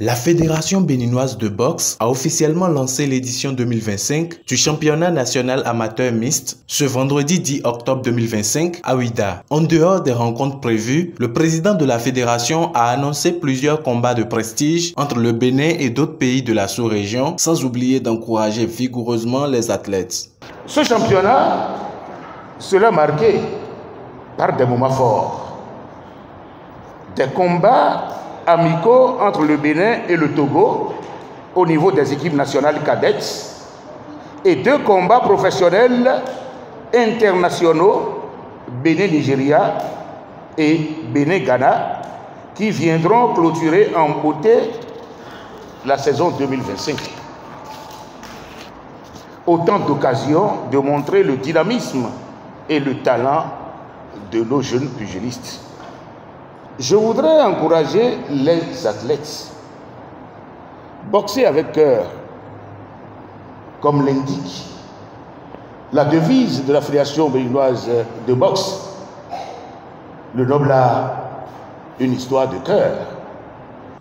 La Fédération béninoise de boxe a officiellement lancé l'édition 2025 du championnat national amateur mixte ce vendredi 10 octobre 2025 à Ouidah. En dehors des rencontres prévues, le président de la fédération a annoncé plusieurs combats de prestige entre le Bénin et d'autres pays de la sous-région, sans oublier d'encourager vigoureusement les athlètes. Ce championnat sera marqué par des moments forts, des combats amicaux entre le Bénin et le Togo au niveau des équipes nationales cadettes et deux combats professionnels internationaux, Bénin-Nigeria et Bénin-Ghana, qui viendront clôturer en beauté la saison 2025. Autant d'occasions de montrer le dynamisme et le talent de nos jeunes pugilistes. Je voudrais encourager les athlètes. Boxer avec cœur, comme l'indique la devise de la Fédération béninoise de boxe. Le noble a une histoire de cœur.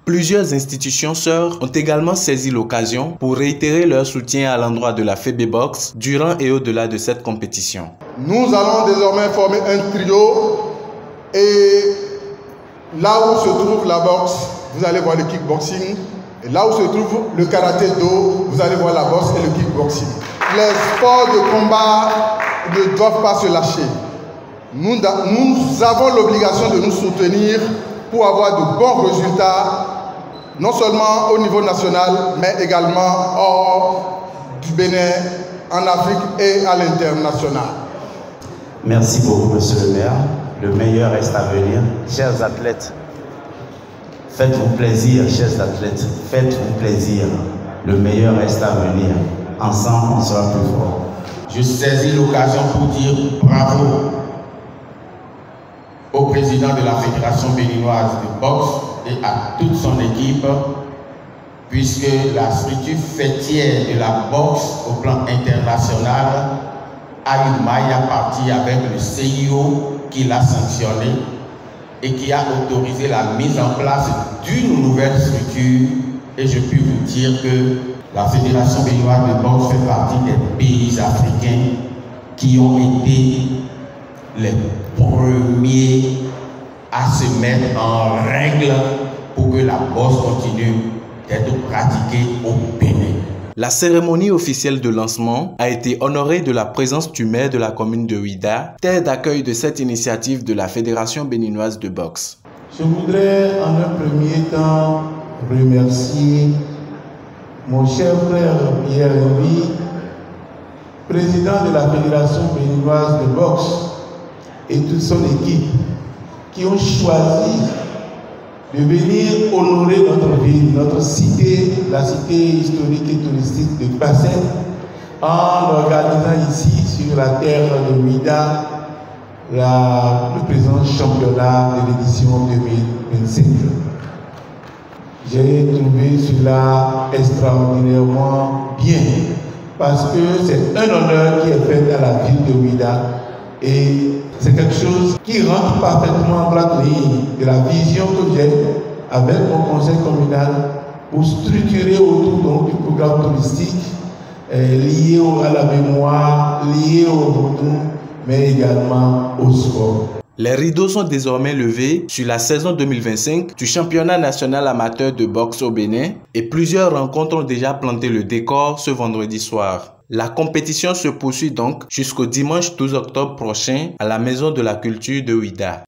Plusieurs institutions sœurs ont également saisi l'occasion pour réitérer leur soutien à l'endroit de la FEBEBOX durant et au-delà de cette compétition. Nous allons désormais former un trio et là où se trouve la boxe, vous allez voir le kickboxing. Et là où se trouve le karaté-do, vous allez voir la boxe et le kickboxing. Les sports de combat ne doivent pas se lâcher. Nous avons l'obligation de nous soutenir pour avoir de bons résultats, non seulement au niveau national, mais également hors du Bénin, en Afrique et à l'international. Merci beaucoup, monsieur le maire. Le meilleur reste à venir. Chers athlètes, faites-vous plaisir, chers athlètes, faites-vous plaisir. Le meilleur reste à venir. Ensemble, on sera plus fort. Je saisis l'occasion pour dire bravo au président de la Fédération béninoise de boxe et à toute son équipe, puisque la structure fêtière de la boxe au plan international a eu maille à partir avec le CIO qui l'a sanctionné et qui a autorisé la mise en place d'une nouvelle structure. Et je puis vous dire que la Fédération béninoise de boxe fait partie des pays africains qui ont été les premiers à se mettre en règle pour que la boxe continue d'être pratiquée au Bénin. La cérémonie officielle de lancement a été honorée de la présence du maire de la commune de Ouidah, terre d'accueil de cette initiative de la Fédération béninoise de boxe. Je voudrais en un premier temps remercier mon cher frère Pierre Henry, président de la Fédération béninoise de boxe, et toute son équipe qui ont choisi de venir honorer notre ville, notre cité, la cité historique et touristique de Bassin, en organisant ici, sur la terre de Ouidah, le présent championnat de l'édition 2025. J'ai trouvé cela extraordinairement bien, parce que c'est un honneur qui est fait à la ville de Ouidah et c'est quelque chose qui rentre parfaitement en droite ligne de la vision que j'ai avec mon conseil communal pour structurer autour du programme touristique lié à la mémoire, lié au vaudou, mais également au sport. Les rideaux sont désormais levés sur la saison 2025 du championnat national amateur de boxe au Bénin et plusieurs rencontres ont déjà planté le décor ce vendredi soir. La compétition se poursuit donc jusqu'au dimanche 12 octobre prochain à la Maison de la Culture de Ouidah.